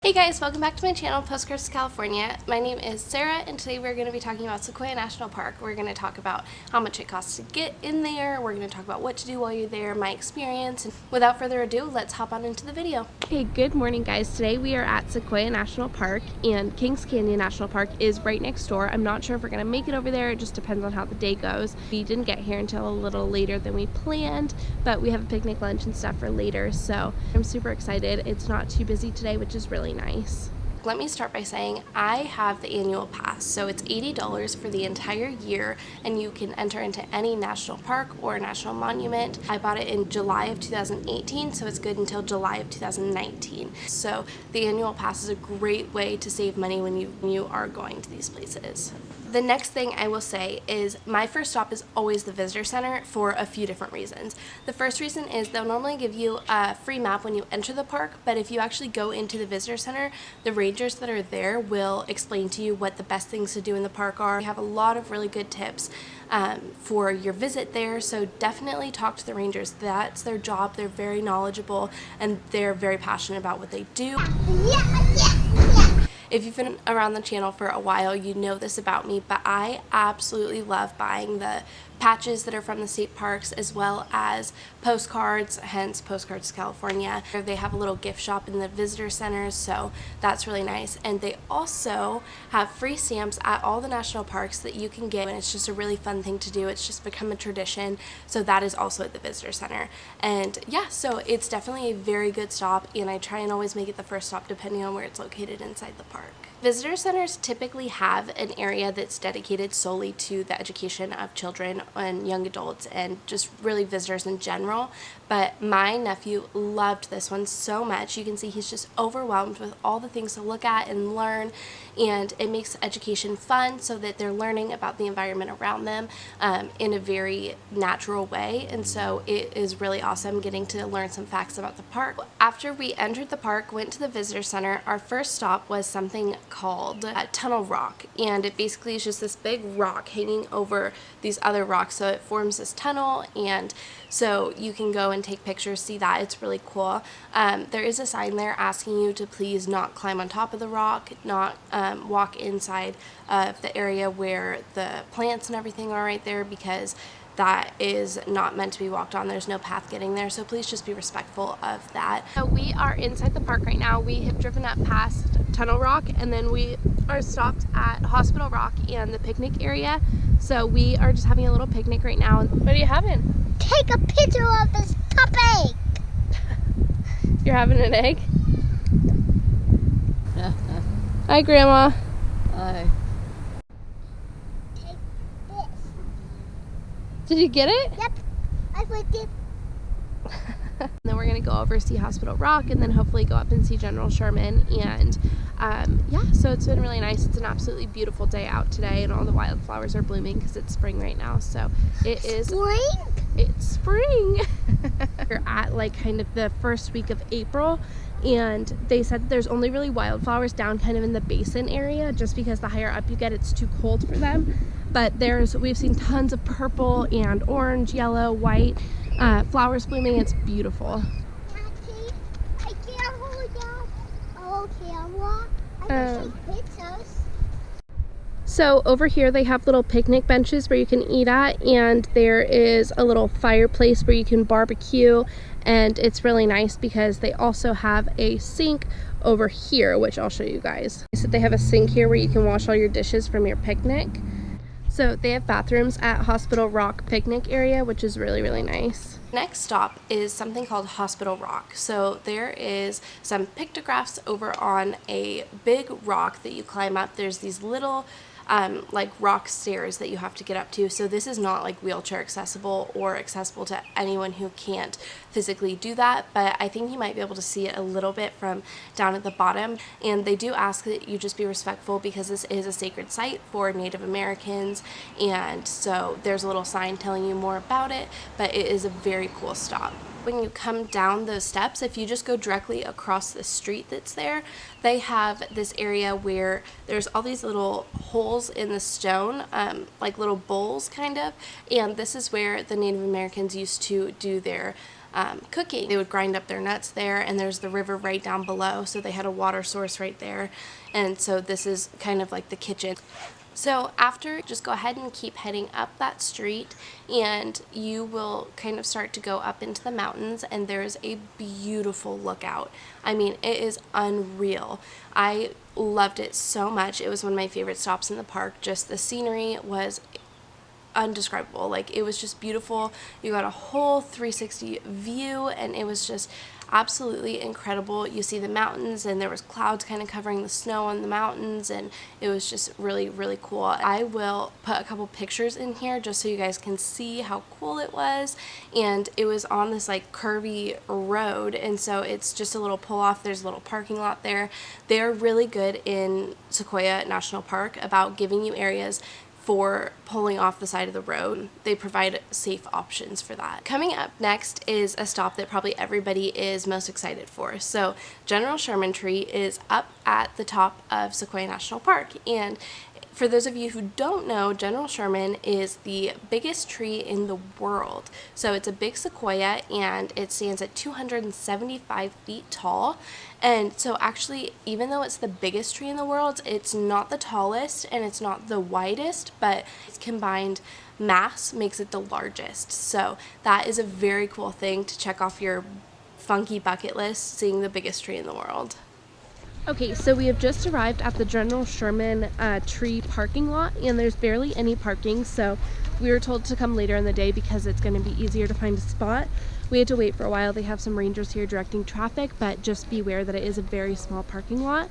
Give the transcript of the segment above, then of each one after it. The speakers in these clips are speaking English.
Hey guys, welcome back to my channel, Postcards to California. My name is Sarah, and today we're going to be talking about Sequoia National Park. We're going to talk about how much it costs to get in there, we're going to talk about what to do while you're there, my experience, and without further ado, let's hop on into the video. Hey, good morning guys. Today we are at Sequoia National Park, and Kings Canyon National Park is right next door. I'm not sure if we're going to make it over there, it just depends on how the day goes. We didn't get here until a little later than we planned, but we have a picnic lunch and stuff for later, so I'm super excited. It's not too busy today, which is really nice. Let me start by saying I have the annual pass, so it's $80 for the entire year, and you can enter into any national park or national monument. I bought it in July of 2018, so it's good until July of 2019. So the annual pass is a great way to save money when you are going to these places. The next thing I will say is my first stop is always the visitor center for a few different reasons. The first reason is they'll normally give you a free map when you enter the park, but if you actually go into the visitor center, the rangers that are there will explain to you what the best things to do in the park are. They have a lot of really good tips for your visit there, so definitely talk to the rangers. That's their job. They're very knowledgeable and they're very passionate about what they do. If you've been around the channel for a while, you know this about me, but I absolutely love buying the patches that are from the state parks as well as postcards, hence Postcards to California. They have a little gift shop in the visitor centers, so that's really nice. And they also have free stamps at all the national parks that you can get, and it's just a really fun thing to do. It's just become a tradition, so that is also at the visitor center. And yeah, so it's definitely a very good stop, and I try and always make it the first stop depending on where it's located inside the park. Visitor centers typically have an area that's dedicated solely to the education of children and young adults and just really visitors in general, but my nephew loved this one so much. You can see he's just overwhelmed with all the things to look at and learn, and it makes education fun so that they're learning about the environment around them in a very natural way, and so it is really awesome getting to learn some facts about the park. After we entered the park, went to the visitor center, our first stop was something called Tunnel Rock, and it basically is just this big rock hanging over these other rocks, so it forms this tunnel, and so you can go and take pictures, see that. It's really cool. There is a sign there asking you to please not climb on top of the rock, not walk inside of the area where the plants and everything are right there, because that is not meant to be walked on. There's no path getting there, so please just be respectful of that. So we are inside the park right now. We have driven up past Tunnel Rock, and then we are stopped at Hospital Rock and the picnic area. So we are just having a little picnic right now. What are you having? Take a picture of this puppy. You're having an egg? Hi, Grandma. Hi. Take this. Did you get it? Yep, I liked it. And then we're gonna go over see Hospital Rock and then hopefully go up and see General Sherman, and yeah, so it's been really nice. It's an absolutely beautiful day out today, and all the wildflowers are blooming because it's spring right now, so it is Spring? It's spring. We're at like kind of the first week of April, and they said that there's only really wildflowers down kind of in the basin area, just because the higher up you get it's too cold for them. But we've seen tons of purple and orange, yellow, white flowers blooming. It's beautiful. Daddy, I can't hold up. Oh, camera. I can take pictures. So over here they have little picnic benches where you can eat at, and there is a little fireplace where you can barbecue, and it's really nice because they also have a sink over here, which I'll show you guys. So they have a sink here where you can wash all your dishes from your picnic. So they have bathrooms at Hospital Rock picnic area, which is really, really nice. Next stop is something called Hospital Rock. So there is some pictographs over on a big rock that you climb up. There's these little like rock stairs that you have to get up to. So this is not like wheelchair accessible or accessible to anyone who can't physically do that, but I think you might be able to see it a little bit from down at the bottom. And they do ask that you just be respectful because this is a sacred site for Native Americans, and so there's a little sign telling you more about it, but it is a very cool stop. When you come down those steps, if you just go directly across the street that's there, they have this area where there's all these little holes in the stone, like little bowls kind of, and this is where the Native Americans used to do their cooking. They would grind up their nuts there, and there's the river right down below, so they had a water source right there. And so this is kind of like the kitchen. So after, just go ahead and keep heading up that street, and you will kind of start to go up into the mountains, and there's a beautiful lookout. I mean, it is unreal. I loved it so much. It was one of my favorite stops in the park. Just the scenery was undescribable. Like, it was just beautiful. You got a whole 360 view, and it was just absolutely incredible. You see the mountains, and there was clouds kind of covering the snow on the mountains, and it was just really, really cool. I will put a couple pictures in here just so you guys can see how cool it was. And it was on this like curvy road, and so it's just a little pull off. There's a little parking lot there. They're really good in SEQUOIA National Park about giving you areas for pulling off the side of the road. They provide safe options for that. Coming up next is a stop that probably everybody is most excited for. So General Sherman Tree is up at the top of SEQUOIA National Park, and for those of you who don't know, General Sherman is the biggest tree in the world. So it's a big sequoia, and it stands at 275 feet tall. And so actually, even though it's the biggest tree in the world, it's not the tallest and it's not the widest, but its combined mass makes it the largest. So that is a very cool thing to check off your funky bucket list, seeing the biggest tree in the world. Okay, so we have just arrived at the General Sherman tree parking lot, and there's barely any parking, so we were told to come later in the day because it's going to be easier to find a spot. We had to wait for a while. They have some rangers here directing traffic, but just beware that it is a very small parking lot.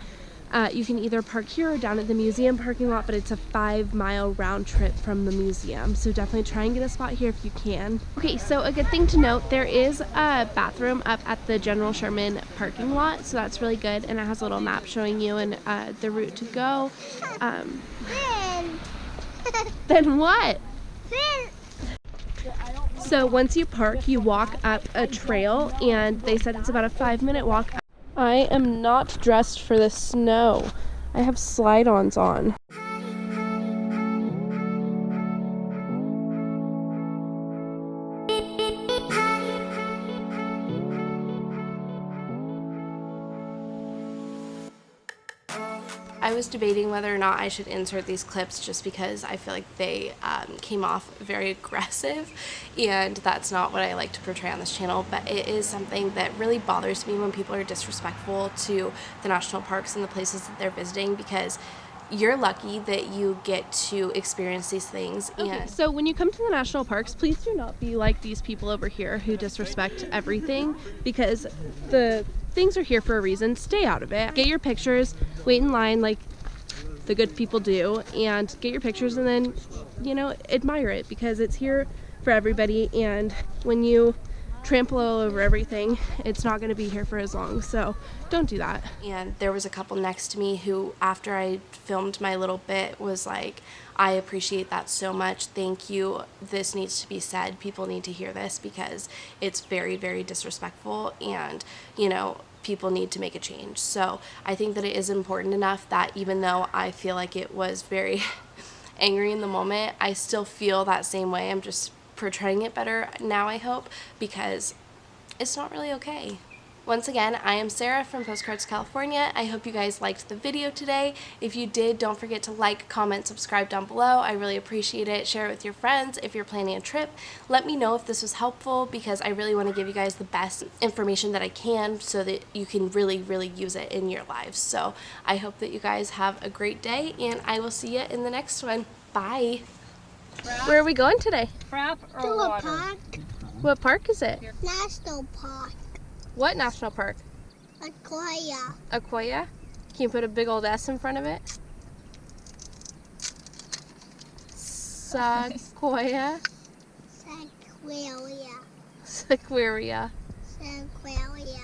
You can either park here or down at the museum parking lot, but it's a 5-mile round trip from the museum, so definitely try and get a spot here if you can. Okay, so a good thing to note, there is a bathroom up at the General Sherman parking lot, so that's really good, and it has a little map showing you and the route to go. Then what? So once you park, you walk up a trail, and they said it's about a 5-minute walk. I am not dressed for the snow. I have slide-ons on. I was debating whether or not I should insert these clips just because I feel like they came off very aggressive, and that's not what I like to portray on this channel, but it is something that really bothers me when people are disrespectful to the national parks and the places that they're visiting, because you're lucky that you get to experience these things. Okay, so when you come to the national parks, please do not be like these people over here who disrespect everything, because the things are here for a reason. Stay out of it. Get your pictures, wait in line like the good people do, and get your pictures, and then, you know, admire it, because it's here for everybody, and when you trample all over everything, it's not going to be here for as long, so don't do that. And there was a couple next to me who, after I filmed my little bit, was like, I appreciate that so much, thank you, this needs to be said, people need to hear this, because it's very, very disrespectful, and, you know, people need to make a change. So I think that it is important enough that even though I feel like it was very angry in the moment, I still feel that same way. I'm just portraying it better now, I hope, because it's not really okay. Once again, I am Sarah from Postcards California. I hope you guys liked the video today. If you did, don't forget to like, comment, subscribe down below. I really appreciate it. Share it with your friends if you're planning a trip. Let me know if this was helpful, because I really want to give you guys the best information that I can so that you can really, really use it in your lives. So I hope that you guys have a great day, and I will see you in the next one. Bye. Where are we going today? Crap To or a water? park. What park is it? National Park. What national park? SEQUOIA. SEQUOIA? Can you put a big old S in front of it? SEQUOIA? SEQUOIA. SEQUOIA. SEQUOIA.